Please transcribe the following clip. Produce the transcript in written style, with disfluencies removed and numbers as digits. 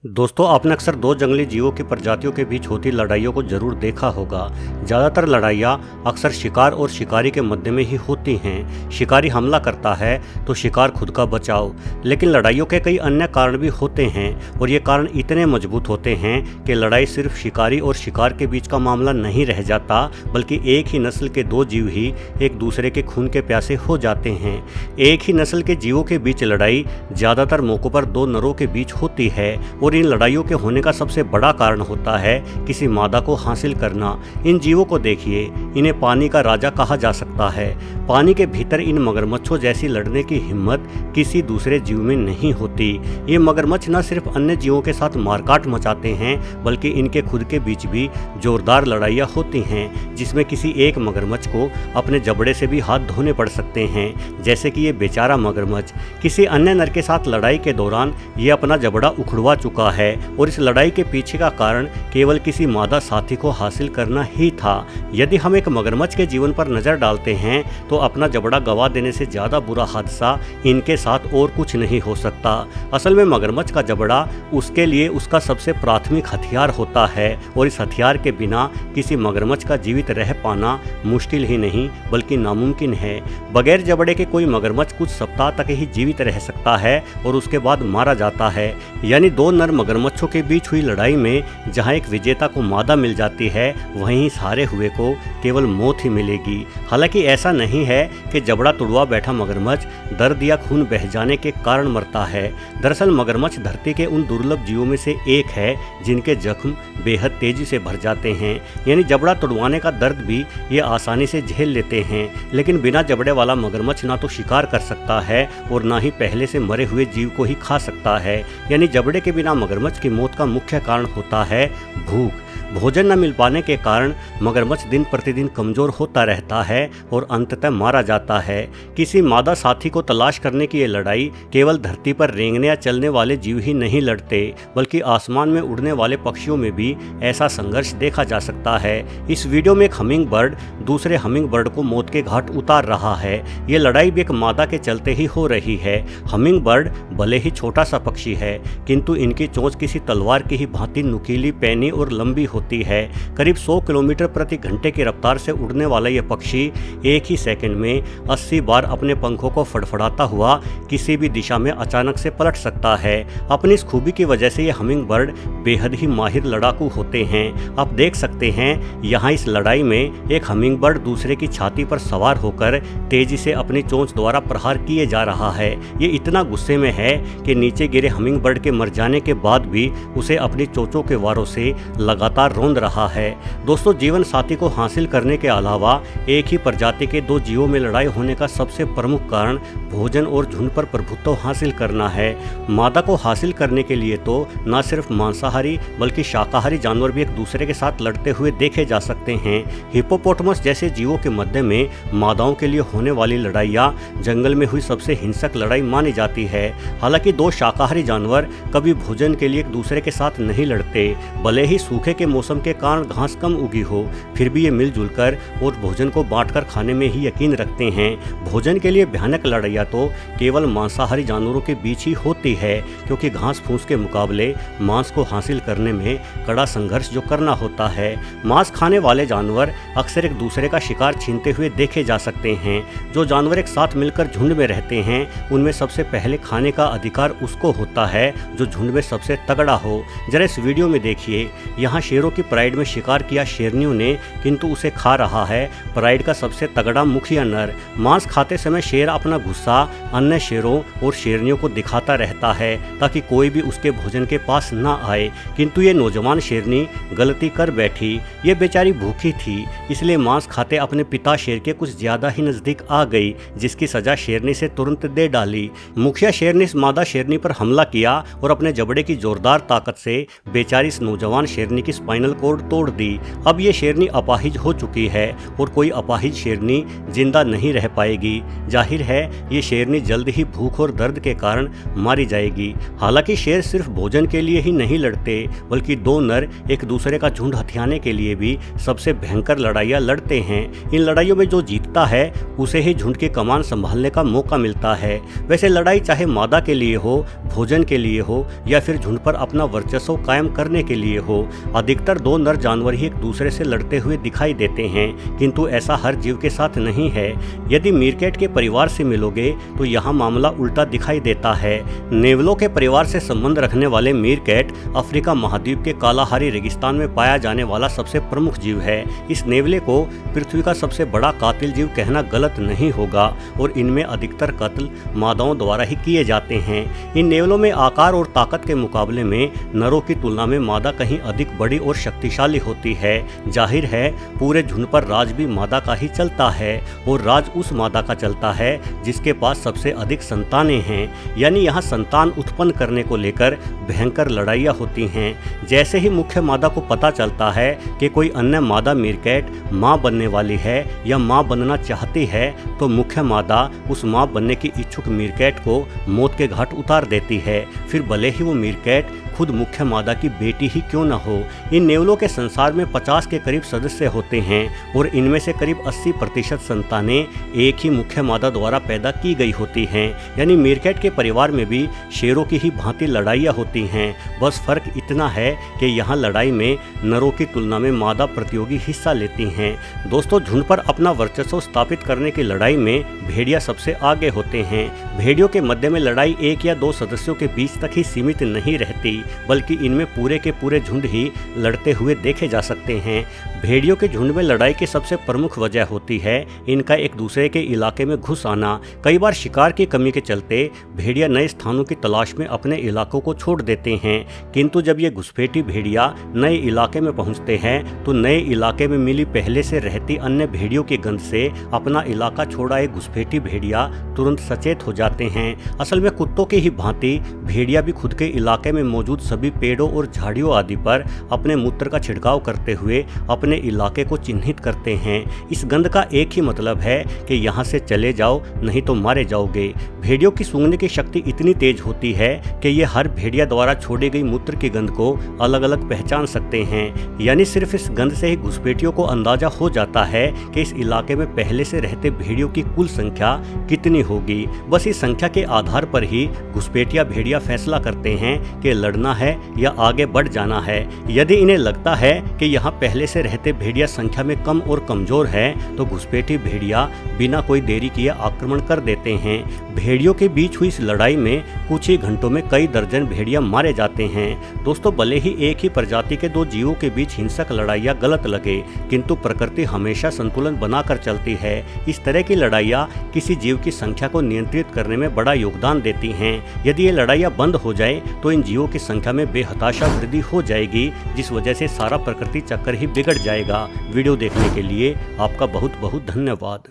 दोस्तों, आपने अक्सर दो जंगली जीवों की प्रजातियों के बीच होती लड़ाइयों को जरूर देखा होगा। ज़्यादातर लड़ाइयाँ अक्सर शिकार और शिकारी के मध्य में ही होती हैं। शिकारी हमला करता है तो शिकार खुद का बचाव। लेकिन लड़ाइयों के कई अन्य कारण भी होते हैं और ये कारण इतने मजबूत होते हैं कि लड़ाई सिर्फ शिकारी और शिकार के बीच का मामला नहीं रह जाता, बल्कि एक ही नस्ल के दो जीव ही एक दूसरे के खून के प्यासे हो जाते हैं। एक ही नस्ल के जीवों के बीच लड़ाई ज़्यादातर मौक़ों पर दो नरों के बीच होती है और इन लड़ाइयों के होने का सबसे बड़ा कारण होता है किसी मादा को हासिल करना। इन जीवों को देखिए, इन्हें पानी का राजा कहा जा सकता है। पानी के भीतर इन मगरमच्छों जैसी लड़ने की हिम्मत किसी दूसरे जीव में नहीं होती। ये मगरमच्छ न सिर्फ अन्य जीवों के साथ मारकाट मचाते हैं, बल्कि इनके खुद के बीच भी जोरदार लड़ाइयाँ होती हैं, जिसमें किसी एक मगरमच्छ को अपने जबड़े से भी हाथ धोने पड़ सकते हैं। जैसे कि ये बेचारा मगरमच्छ किसी अन्य नर के साथ लड़ाई के दौरान ये अपना जबड़ा उखड़वा चुका है और इस लड़ाई के पीछे का कारण केवल किसी मादा साथी को हासिल करना ही था। यदि हम एक मगरमच्छ के जीवन पर नजर डालते हैं तो अपना जबड़ा गवा देने से ज्यादा बुरा हादसा इनके साथ और कुछ नहीं हो सकता। असल में मगरमच्छ का जबड़ा उसके लिए उसका सबसे प्राथमिक हथियार होता है और इस हथियार के बिना किसी मगरमच्छ का जीवित रह पाना मुश्किल ही नहीं बल्कि नामुमकिन है। बगैर जबड़े के कोई मगरमच्छ कुछ सप्ताह तक ही जीवित रह सकता है और उसके बाद मारा जाता है। यानी दो नर मगरमच्छों के बीच हुई लड़ाई में जहां एक विजेता को मादा मिल जाती है, वहीं हारे हुए को केवल मौत ही मिलेगी। हालांकि ऐसा नहीं है कि जबड़ा तुड़वा बैठा मगरमच्छ दर्द या खून बह जाने के कारण मरता है। दरअसल मगरमच्छ धरती के उन दुर्लभ जीवों में से एक है जिनके जख्म बेहद तेजी से भर जाते हैं। यानी जबड़ा तुड़वाने का दर्द भी ये आसानी से झेल लेते हैं। लेकिन बिना जबड़े वाला मगरमच्छ ना तो शिकार कर सकता है और ना ही पहले से मरे हुए जीव को ही खा सकता है। यानी जबड़े के बिना मगरमच्छ की मौत का मुख्य कारण होता है भूख। भोजन न मिल पाने के कारण मगरमच्छ दिन प्रतिदिन कमज़ोर होता रहता है और अंततः मारा जाता है। किसी मादा साथी को तलाश करने की ये लड़ाई केवल धरती पर रेंगने या चलने वाले जीव ही नहीं लड़ते, बल्कि आसमान में उड़ने वाले पक्षियों में भी ऐसा संघर्ष देखा जा सकता है। इस वीडियो में एक हमिंग बर्ड दूसरे हमिंग बर्ड को मौत के घाट उतार रहा है। ये लड़ाई भी एक मादा के चलते ही हो रही है। हमिंग बर्ड भले ही छोटा सा पक्षी है, किंतु इनकी चोंच किसी तलवार की ही भांति नुकीली, पैनी और लंबी होती है। करीब 100 किलोमीटर प्रति घंटे की रफ्तार से उड़ने वाला यह पक्षी एक ही सेकंड में 80 बार अपने पंखों को फड़फड़ाता हुआ किसी भी दिशा में अचानक से पलट सकता है। अपनी इस खूबी की वजह से ये हमिंग बर्ड बेहद ही माहिर लड़ाकू होते हैं। आप देख सकते हैं यहाँ इस लड़ाई में एक हमिंग बर्ड दूसरे की छाती पर सवार होकर तेजी से अपनी चोंच द्वारा प्रहार किए जा रहा है। ये इतना गुस्से में है कि नीचे गिरे हमिंग बर्ड के मर जाने के बाद भी उसे अपनी चोंचों के वारों से लगातार रौंद रहा है। दोस्तों, जीवन साथी को हासिल करने के अलावा एक ही प्रजाति के दो जीवों में लड़ाई होने का सबसे प्रमुख कारण भोजन और झुंड पर प्रभुत्व हासिल करना है। मादा को हासिल करने के लिए तो न सिर्फ मांसाहारी बल्कि शाकाहारी जानवर भी एक दूसरे के साथ लड़ते हुए देखे जा सकते हैं। हिप्पोपोटामस जैसे जीवों के मध्य में मादाओं के लिए होने वाली लड़ाइयाँ जंगल में हुई सबसे हिंसक लड़ाई मानी जाती है। हालांकि दो शाकाहारी जानवर कभी भोजन के लिए एक दूसरे के साथ नहीं लड़ते। भले ही सूखे के मौसम के कारण घास कम उगी हो, फिर भी ये मिलजुल कर और भोजन को बांटकर खाने में ही यकीन रखते हैं। भोजन के लिए भयानक लड़ाइयाँ तो केवल मांसाहारी जानवरों के बीच ही होती है, क्योंकि घास फूस के मुकाबले मांस को हासिल करने में कड़ा संघर्ष जो करना होता है। मांस खाने वाले जानवर अक्सर एक दूसरे का शिकार छीनते हुए देखे जा सकते हैं। जो जानवर एक साथ मिलकर झुंड में रहते हैं, उनमें सबसे पहले खाने का अधिकार उसको होता है जो झुंड में सबसे तगड़ा हो। जरा इस वीडियो में देखिए, यहाँ शेरों की प्राइड में शिकार किया शेरनियों ने, किंतु उसे खा रहा है प्राइड का सबसे तगड़ा मुखिया नर। मांस खाते समय शेर अपना गुस्सा अन्य शेरों और शेरनियों को दिखाता रहता है ताकि कोई भी उसके भोजन के पास ना आए, किंतु ये नौजवान शेरनी गलती कर बैठी। ये बेचारी भूखी थी, इसलिए मांस खाते अपने पिता शेर के कुछ ज्यादा ही नजदीक आ गई, जिसकी सजा शेरनी से तुरंत दे डाली। मुखिया शेर ने इस मादा शेरनी पर हमला किया और अपने जबड़े की जोरदार ताकत से बेचारी इस नौजवान शेरनी की स्पाइनल कोड तोड़ दी। अब ये शेरनी अपाहिज हो चुकी है और कोई अपाहिज शेरनी जिंदा नहीं रह पाएगी। जाहिर है ये शेरनी जल्द ही भूख और दर्द के कारण मारी जाएगी। हालांकि शेर सिर्फ भोजन के लिए ही नहीं लड़ते, बल्कि दो नर एक दूसरे का झुंड हथियाने के लिए भी सबसे भयंकर लड़ाइयाँ लड़ते हैं। इन लड़ाइयों में जो जीतता जीतता है उसे ही झुंड की कमान संभालने का मौका मिलता है। वैसे लड़ाई चाहे मादा के लिए हो, भोजन के लिए हो या फिर झुंड पर अपना वर्चस्व कायम करने के लिए हो, अधिकतर दो नर जानवर ही एक दूसरे से लड़ते हुए दिखाई देते हैं, किंतु ऐसा हर जीव के साथ नहीं है। यदि मीरकैट के परिवार से मिलोगे तो यहाँ मामला उल्टा दिखाई देता है। नेवलों के परिवार से संबंध रखने वाले मीरकैट अफ्रीका महाद्वीप के कालाहारी रेगिस्तान में पाया जाने वाला सबसे प्रमुख जीव है। इस नेवले को पृथ्वी का सबसे बड़ा कातिल जीव कहना गलत नहीं होगा और इनमें अधिकतर कत्ल मादाओं द्वारा ही किए जाते हैं। इन नेवलों में आकार और ताकत के मुकाबले में नरों की तुलना में मादा कहीं अधिक बड़ी और शक्तिशाली होती है। जाहिर है पूरे झुंड पर राज भी मादा का ही चलता है और राज उस मादा का चलता है जिसके पास सबसे अधिक संतानें हैं। यानी यहाँ संतान उत्पन्न करने को लेकर भयंकर लड़ाइयाँ होती हैं। जैसे ही मुख्य मादा को पता चलता है कि कोई अन्य मादा मीरकैट माँ बनने वाली है या माँ बनना चाहती है तो मुख्य मादा उस माँ बनने की इच्छुक मीरकैट को मौत के घाट उतार देती है, फिर भले ही वो मीरकैट खुद मुख्य मादा की बेटी ही क्यों न हो। इन नेवलों के संसार में 50 के करीब सदस्य होते हैं और इनमें से करीब 80% संतानें एक ही मुख्य मादा द्वारा पैदा की गई होती हैं। यानी मीरकैट के परिवार में भी शेरों की ही भांति लड़ाइयाँ होती हैं। बस फर्क इतना है कि यहाँ लड़ाई में नरों की तुलना में मादा प्रतियोगी हिस्सा लेती हैं। दोस्तों, झुंड पर अपना वर्चस्व स्थापित करने की लड़ाई में भेड़िया सबसे आगे होते हैं। भेड़ियों के मध्य में लड़ाई एक या दो सदस्यों के बीच तक ही सीमित नहीं रहती, बल्कि इनमें पूरे के पूरे झुंड ही लड़ते हुए देखे जा सकते हैं। भेड़ियों के झुंड में लड़ाई की सबसे प्रमुख वजह होती है इनका एक दूसरे के इलाके में घुस आना। कई बार शिकार की कमी के चलते भेड़िया नए स्थानों की तलाश में अपने इलाकों को छोड़ देते हैं, किंतु जब ये घुसपैठी भेड़िया नए इलाके में पहुंचते हैं तो नए इलाके में मिली पहले से रहती अन्य भेड़ियों की गंध से अपना इलाका छोड़ा एक घुसपैठी भेड़िया तुरंत सचेत हो जाते हैं। असल में कुत्तों की ही भांति भेड़िया भी खुद के इलाके में मौजूद सभी पेड़ों और झाड़ियों आदि पर अपने मूत्र का छिड़काव करते हुए अपने इलाके को चिन्हित करते हैं। इस गंध का एक ही मतलब है कि यहाँ से चले जाओ नहीं तो मारे जाओगे। भेड़ियों की सूंघने की शक्ति इतनी तेज होती है कि ये हर भेड़िया द्वारा छोड़ी गई मूत्र की गंध को अलग अलग पहचान सकते हैं। यानी सिर्फ इस गंध से ही घुसपैठियों को अंदाजा हो जाता है कि इस इलाके में पहले से रहते भेड़ियों की कुल संख्या कितनी होगी। बस इस संख्या के आधार पर ही घुसपैठिया भेड़िया फैसला करते हैं कि लड़ना है या आगे बढ़ जाना है। यदि इन्हें लगता है कि यहाँ पहले से रहते भेड़िया संख्या में कम और कमजोर है तो घुसपैठी भेड़िया बिना कोई देरी किए आक्रमण कर देते हैं। भेड़ियों के बीच हुई इस लड़ाई में कुछ ही घंटों में कई दर्जन भेड़िया मारे जाते हैं। दोस्तों, भले ही एक ही प्रजाति के दो जीवों के बीच हिंसक लड़ाइयाँ गलत लगे, किंतु प्रकृति हमेशा संतुलन बनाकर चलती है। इस तरह की लड़ाइयाँ किसी जीव की संख्या को नियंत्रित करने में बड़ा योगदान देती हैं। यदि ये लड़ाइयाँ बंद हो जाए तो इन जीवों की संख्या में बेहताशा वृद्धि हो जाएगी, जिस वजह से सारा प्रकृति चक्र ही बिगड़ जाएगा। वीडियो देखने के लिए आपका बहुत बहुत धन्यवाद।